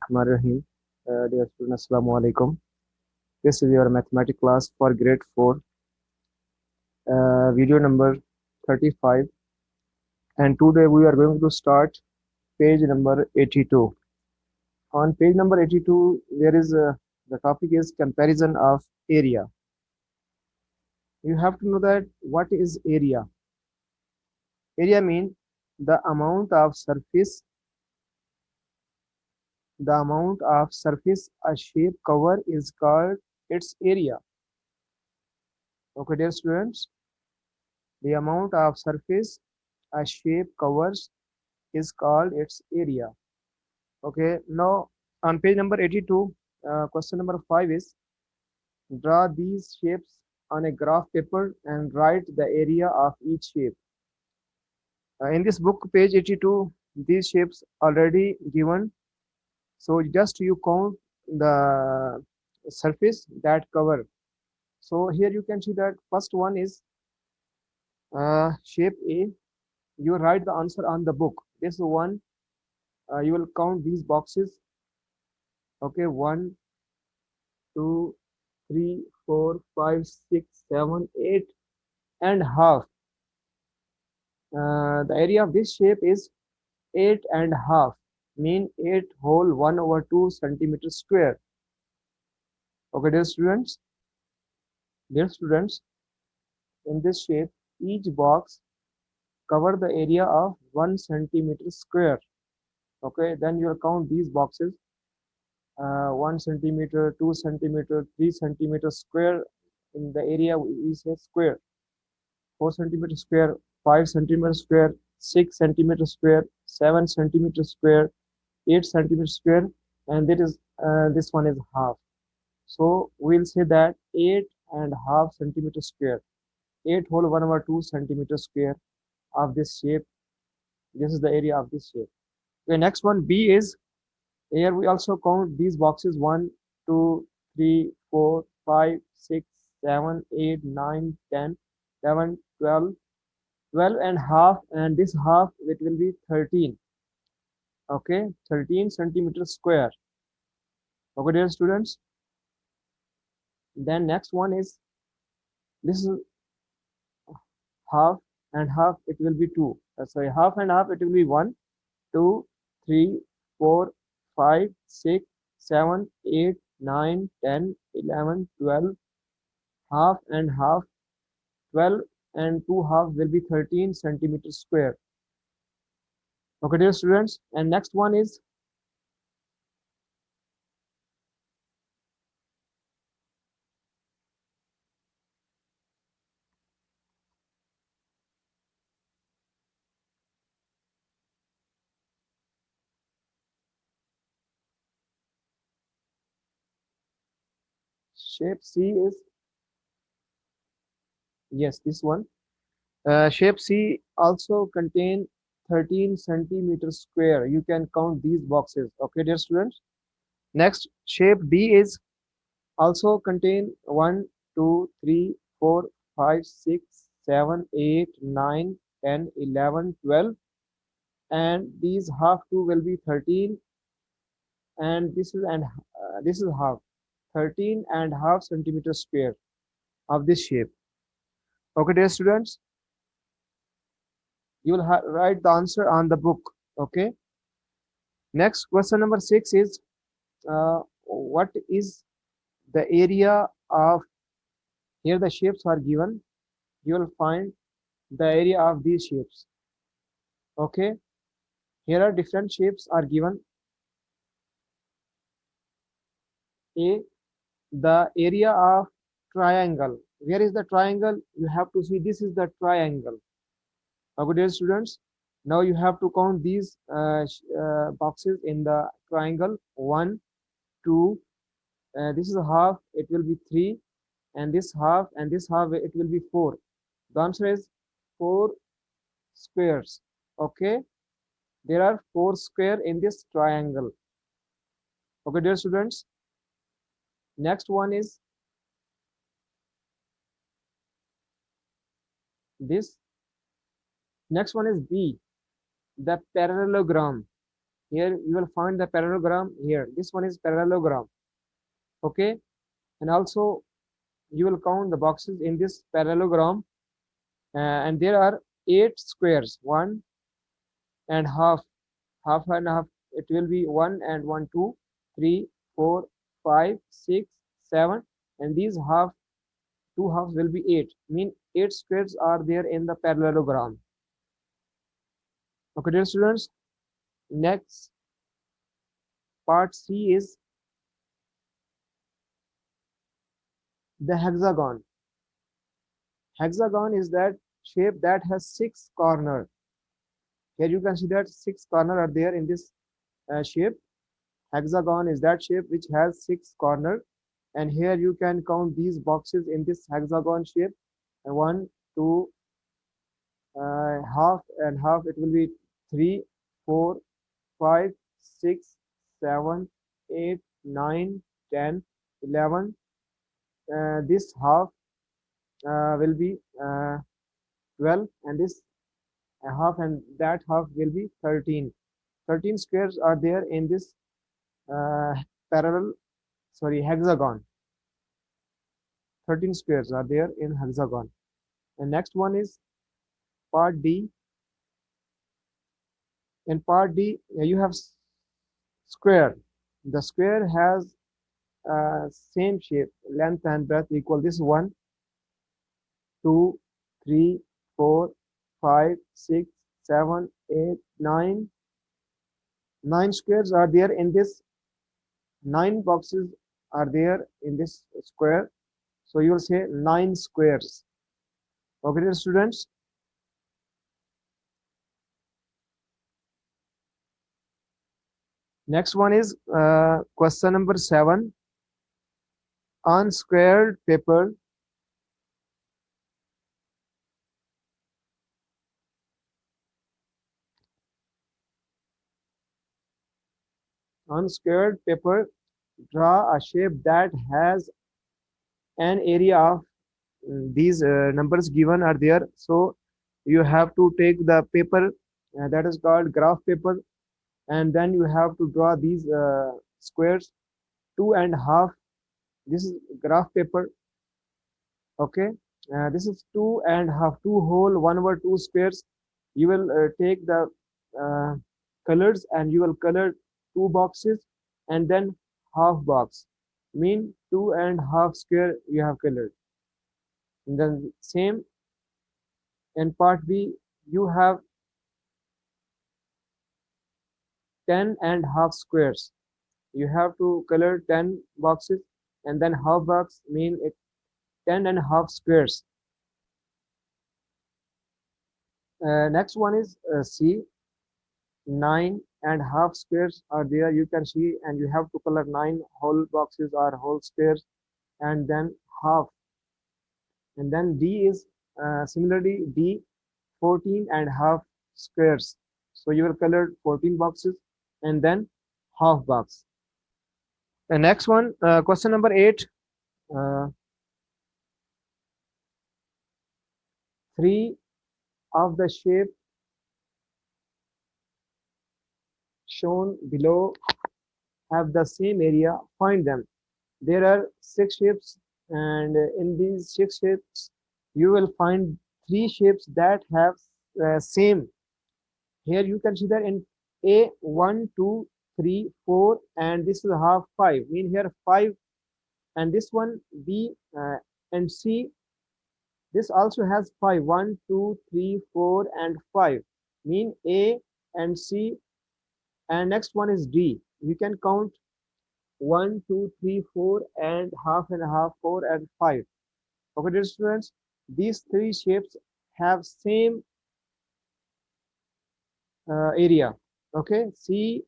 Bismillahirrahmanirrahim. Dear students, Assalamu alaikum. This is your mathematics class for grade 4, video number 35. And today we are going to start page number 82. On page number 82, the topic is comparison of area. You have to know that what is area. Area means the amount of surface, a shape cover is called its area. Okay, dear students. The amount of surface a shape covers is called its area. Okay, now on page number 82, question number 5 is draw these shapes on a graph paper and write the area of each shape. In this book, page 82, these shapes already given. So just you count the surface that cover. So here you can see that first one is shape A. You write the answer on the book. This one, you will count these boxes. Okay, 1, 2, 3, 4, 5, 6, 7, 8 and half. The area of this shape is 8 and half, mean 8 whole 1/2 centimeter square. Okay, dear students, in this shape, each box cover the area of 1 centimeter square. Okay, then you will count these boxes. 1 centimeter, 2 centimeter, 3 centimeter square. In the area we say square. 4 centimeter square, 5 centimeter square, 6 centimeter square, 7 centimeter square, 8 centimeter square, and that is this one is half. So we'll say that 8.5 centimeter square, 8 whole 1/2 centimeter square of this shape. This is the area of this shape. Okay, next one B is, here we also count these boxes 1, 2, 3, 4, 5, 6, 7, 8, 9, 10, 11, 12, 12 and half, and this half it will be 13. Okay, 13 centimeter square. Okay, dear students. Then next one is, this is half and half, it will be 2. Sorry, half and half, it will be 1, 2, 3, 4, 5, 6, 7, 8, 9, 10, 11, 12, half and half, 12 and 2 half will be 13 centimeter square. Okay, dear students, and next one is shape C is, yes, this one. Shape C also contain 13 centimeter square. You can count these boxes. Okay, dear students. Next, shape D is also contain 1, 2, 3, 4, 5, 6, 7, 8, 9, 10, 11, 12, and these half 2 will be 13, and this is half, 13.5 centimeter square of this shape. Okay, dear students, you will write the answer on the book. Okay. Next, question number 6 is, what is the area of, here the shapes are given, you will find the area of these shapes. Okay, here are different shapes are given. A, the area of triangle. Where is the triangle? You have to see, this is the triangle. Okay, dear students, now you have to count these boxes in the triangle. 1, 2, this is a half, it will be 3, and this half it will be 4. The answer is 4 squares. Okay, there are 4 square in this triangle. Okay, dear students, next one is this. Next one is B, the parallelogram. Here you will find the parallelogram here. This one is parallelogram. Okay, and also you will count the boxes in this parallelogram, and there are 8 squares. One and half, half and half. It will be 1 and 1, 2, 3, 4, 5, 6, 7, and these half, two halves will be 8. Mean 8 squares are there in the parallelogram. Okay, dear students. Next part C is the hexagon. Hexagon is that shape that has 6 corners. Here you can see that 6 corners are there in this shape. Hexagon is that shape which has 6 corners, and here you can count these boxes in this hexagon shape. And 1, 2, half and half. It will be 3, 4, 5, 6, 7, 8, 9, 10, 11. This half will be 12, and this half and that half will be 13. 13 squares are there in this hexagon. 13 squares are there in hexagon. And next one is part D. In part D, you have square. The square has same shape, length and breadth equal. This 1, 2, 3, 4, 5, 6, 7, 8, 9. 9 squares are there in this. 9 boxes are there in this square. So you will say 9 squares. Okay, dear students. Next one is question number 7. On squared paper, draw a shape that has an area of these numbers given are there. So you have to take the paper that is called graph paper, and then you have to draw these squares. 2.5. This is graph paper. Okay, this is 2.5. 2 whole 1/2 squares. You will take the colors and you will color 2 boxes and then half box. Mean 2.5 square you have colored. And then same in part B, you have 10.5 squares. You have to color 10 boxes and then half box, mean it 10.5 squares. Next one is C. 9.5 squares are there, you can see, and you have to color 9 whole boxes or whole squares and then half. And then D is similarly D, 14.5 squares. So you will color 14 boxes and then half box. The next one, question number 8. 3 of the shape shown below have the same area. Find them. There are 6 shapes, and in these 6 shapes you will find 3 shapes that have same. Here you can see that in A, 1, 2, 3, 4, and this is half 5. Mean here 5, and this one B and C. This also has 5. 1, 2, 3, 4, and 5. Mean A and C. And next one is D. You can count 1, 2, 3, 4, and half, 4, and 5. Okay, dear students, these 3 shapes have same area. Okay, C,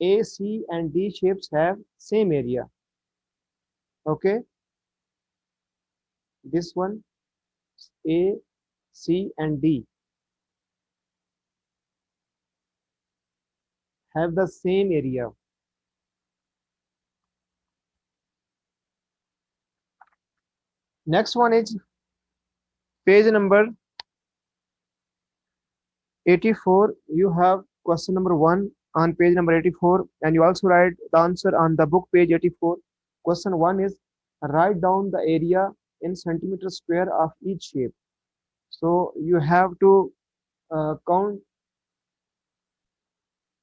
A, C, and D shapes have same area. Okay, this one, A, C, and D have the same area. Next one is page number 84. You have question number 1. on page number 84, and you also write the answer on the book page 84. Question 1 is write down the area in centimeter square of each shape. So you have to count.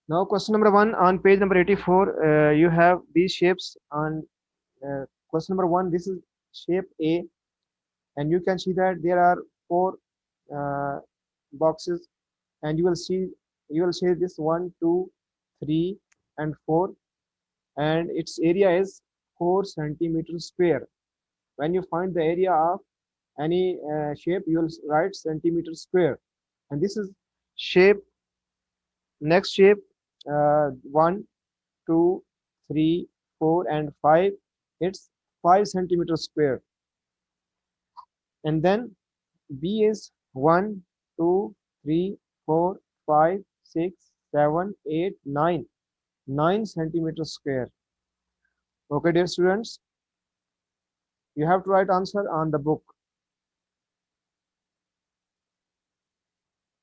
Now question number 1 on page number 84, you have these shapes on question number 1. This is shape A, and you can see that there are four uh, boxes, and you will see this 1, 2, 3, and 4, and its area is 4 centimeters square. When you find the area of any shape, you will write centimeter square. And this is shape. Next shape, 1, 2, 3, 4, and 5. It's 5 centimeters square. And then B is 1, 2, 3, 4, 5, 6, 7, 8, 9. 9 centimeters square. Okay, dear students, you have to write answer on the book.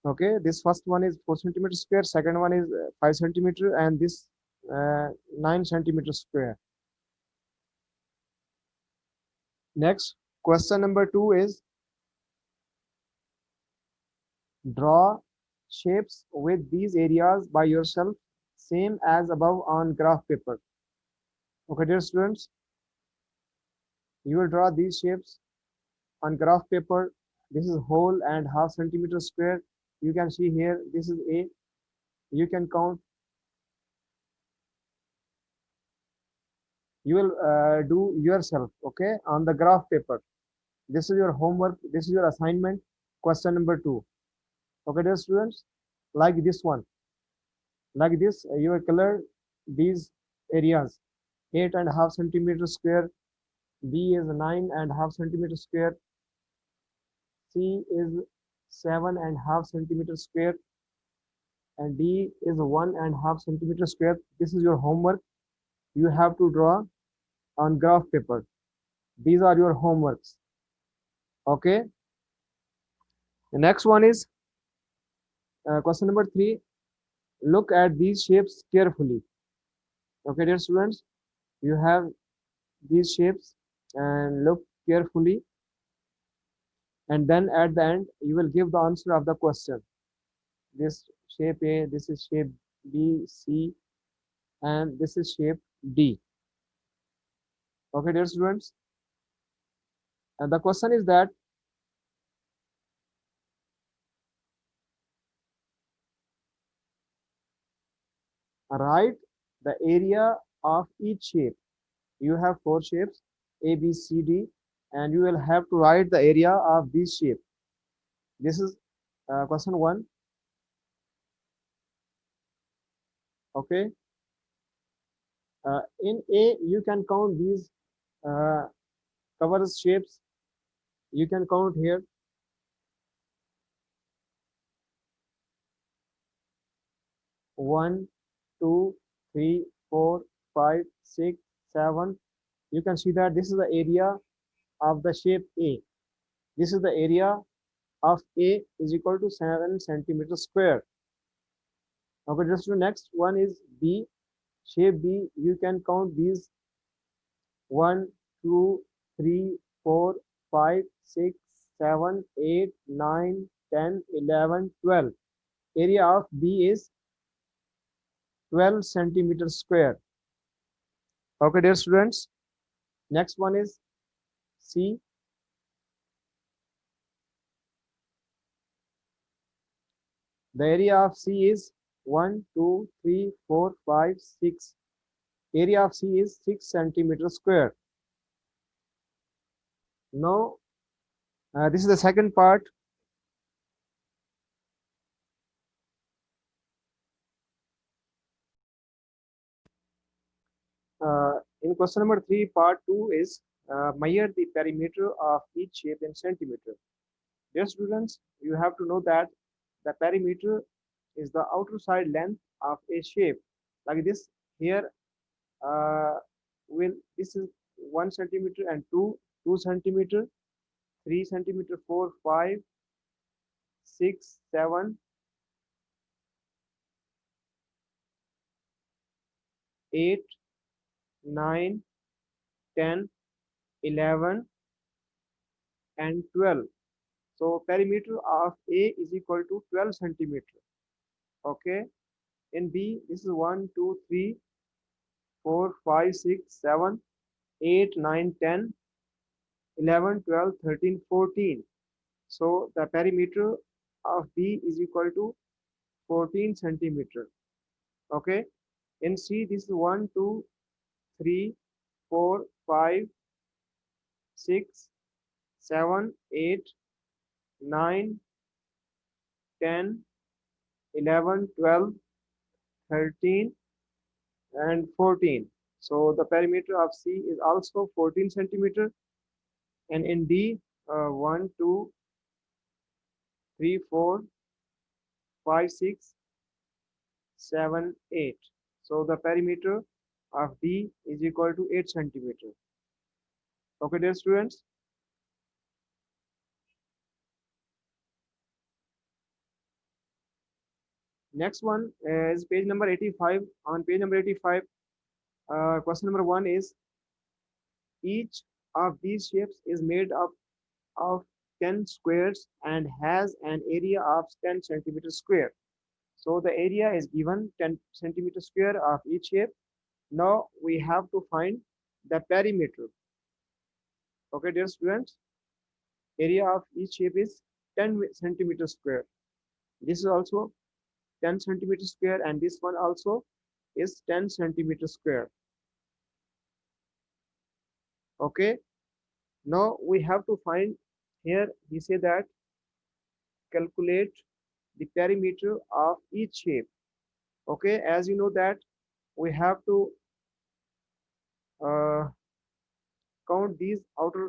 Okay, this first one is 4 centimeters square, second one is 5 centimeter, and this 9 centimeters square. Next, question number 2 is draw shapes with these areas by yourself, same as above on graph paper. Okay, dear students, you will draw these shapes on graph paper. This is whole and half centimeter square. You can see here, this is A. You can count. You will do yourself, okay, on the graph paper. This is your homework. This is your assignment. Question number 2. Okay, dear students, like this one. Like this, you will color these areas. 8.5 centimeter square. B is 9.5 centimeter square. C is 7.5 centimeter square. And D is 1.5 centimeter square. This is your homework. You have to draw on graph paper. These are your homeworks. Okay. The next one is question number 3. Look at these shapes carefully. Okay, dear students, you have these shapes and look carefully, and then at the end you will give the answer of the question. This shape A, this is shape B, C, and this is shape D. Okay, dear students, and the question is that write the area of each shape. You have 4 shapes A, B, C, D, and you will have to write the area of these shapes. This is question 1. Okay. In A, you can count these covers shapes. You can count here. One, 2, 3, 4, 5, 6, 7. You can see that this is the area of the shape A. This is the area of A is equal to 7 centimeters square. Okay, just the next one is B. Shape B, you can count these 1, 2, 3, 4, 5, 6, 7, 8, 9, 10, 11, 12. Area of B is 12 centimeters square. Okay, dear students. Next one is C. The area of C is 1, 2, 3, 4, 5, 6. Area of C is 6 centimeters square. Now, this is the second part. In question number 3, part 2 is measure the perimeter of each shape in centimeter. Dear students, you have to know that the perimeter is the outer side length of a shape. Like this here, this is 1 centimeter and 2 centimeter, 3 centimeter, 4, 5, 6, 7, 8, 9, 10, 11, and 12. So perimeter of A is equal to 12 centimeter. Okay. In B, this is 1, 2, 3, 4, 5, 6, 7, 8, 9, 10, 11, 12, 13, 14. So the perimeter of B is equal to 14 centimeter. Okay. In C, this is 1, 2, 3, 4, 5, 6, 7, 8, 9, 10, 11, 12, 13, and 14. So the perimeter of C is also 14 centimeter. And in D, 1, 2, 3, 4, 5, 6, 7, 8. So the perimeter of D is equal to 8 centimeter. Okay, dear students. Next one is page number 85. On page number 85, question number 1 is, each of these shapes is made up of 10 squares and has an area of 10 centimeters square. So the area is given 10 centimeters square of each shape. Now we have to find the perimeter. Okay, dear students, area of each shape is 10 centimeters square. This is also 10 centimeters square, and this one also is 10 centimeters square. Okay, now we have to find, here he said that calculate the perimeter of each shape. Okay, as you know that we have to uh, count these outer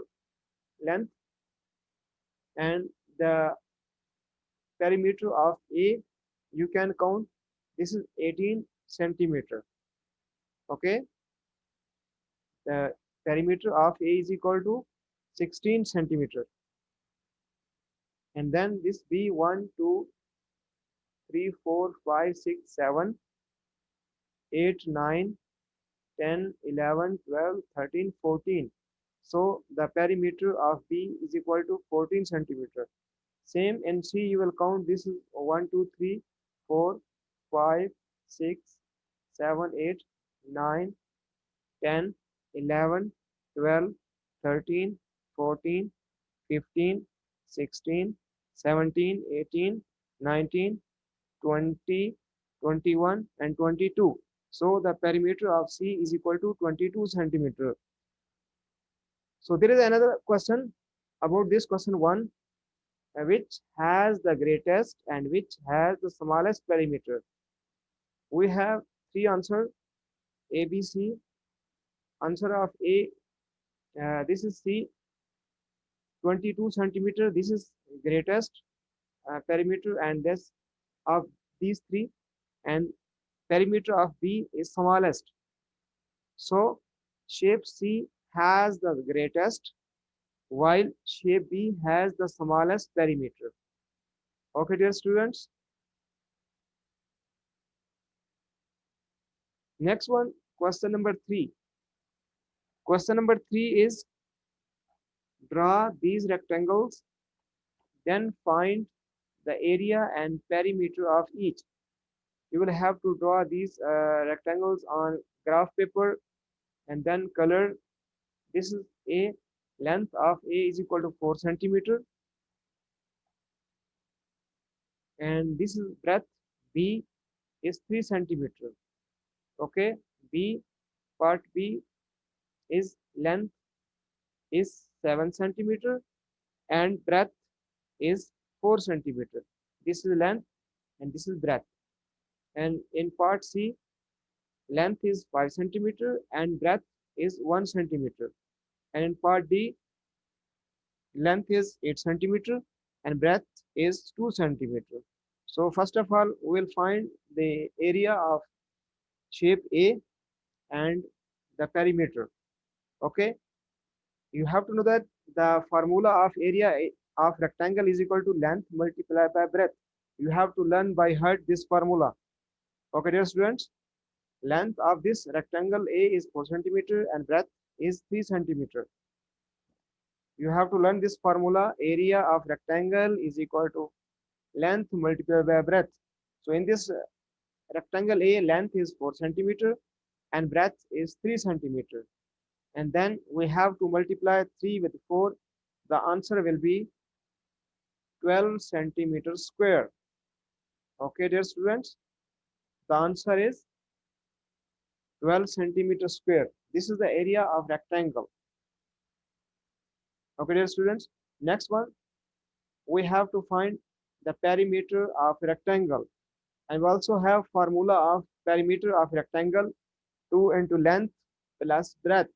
length, and the perimeter of A you can count, this is 18 centimeter. Okay, the perimeter of A is equal to 16 centimeter. And then this B, 1, 2, 3, 4, 5, 6, 7, 8, 9, 10, 11, 12, 13, 14. So the perimeter of B is equal to 14 centimeter. Same in C, you will count, this is 1, 2, 3, 4, 5, 6, 7, 8, 9, 10, 11, 12, 13, 14, 15, 16, 17, 18, 19, 20, 21, and 22. So the perimeter of C is equal to 22 centimeter. So there is another question about this question 1, which has the greatest and which has the smallest perimeter. We have three answers, A, B, C. Answer of A, this is C, 22 centimeter. This is greatest perimeter, and this of these three, and perimeter of B is smallest. So shape C has the greatest, while shape B has the smallest perimeter. Okay, dear students. Next one, question number 3. Question number 3 is, draw these rectangles, then find the area and perimeter of each. You will have to draw these rectangles on graph paper and then color. This is A, length of A is equal to 4 centimeter, and this is breadth B is 3 centimeter. Okay, B, part B is length is 7 centimeter and breadth is 4 centimeter. This is length and this is breadth. And in part C, length is 5 centimeter and breadth is 1 centimeter. And in part D, length is 8 centimeter and breadth is 2 centimeter. So first of all, we will find the area of shape A and the perimeter. Okay, you have to know that the formula of area of rectangle is equal to length multiplied by breadth. You have to learn by heart this formula. Okay, dear students. Length of this rectangle A is 4 centimeter and breadth is 3 centimeter. You have to learn this formula. Area of rectangle is equal to length multiplied by breadth. So in this rectangle A, length is 4 centimeter and breadth is 3 centimeter. And then we have to multiply 3 with 4. The answer will be 12 centimeters square. Okay, dear students, the answer is 12 centimeters square. This is the area of rectangle. Okay, dear students, next one, we have to find the perimeter of rectangle. And we also have formula of perimeter of rectangle 2 into length plus breadth.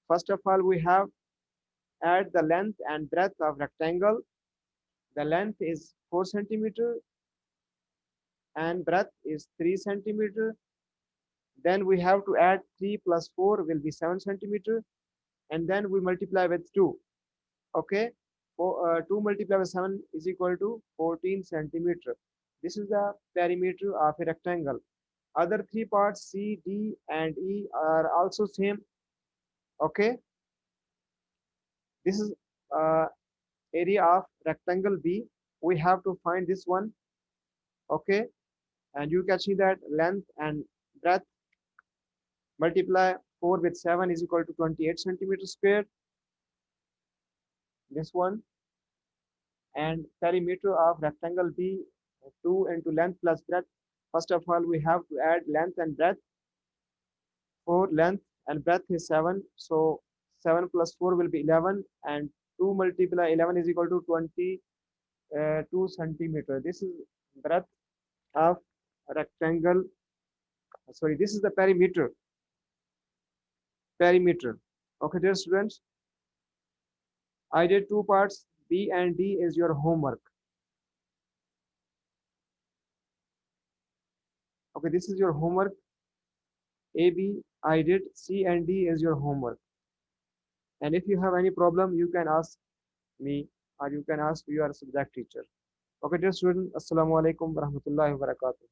First of all, we have add the length and breadth of rectangle. The length is 4 centimeter and breadth is 3 centimeter. Then we have to add 3 plus 4 will be 7 centimeter, and then we multiply with 2. Okay, 2 multiplied by 7 is equal to 14 centimeter. This is the perimeter of a rectangle. Other three parts C, D, and E are also same. Okay, this is area of rectangle B. We have to find this one. Okay, and you can see that length and breadth multiply 4 with 7 is equal to 28 centimeters square. This one, and perimeter of rectangle B, 2 into length plus breadth. First of all, we have to add length and breadth. 4 length and breadth is 7, so 7 plus 4 will be 11, and 2 multiply 11 is equal to 22 centimeter. This is breadth of rectangle. Sorry, this is the perimeter. Okay, dear students, I did two parts. B and D is your homework. Okay, this is your homework. A, B, I did. C and D is your homework. And if you have any problem, you can ask me or you can ask your subject teacher. Okay, dear student, Assalamu alaikum wa rahmatullahi wa barakatuh.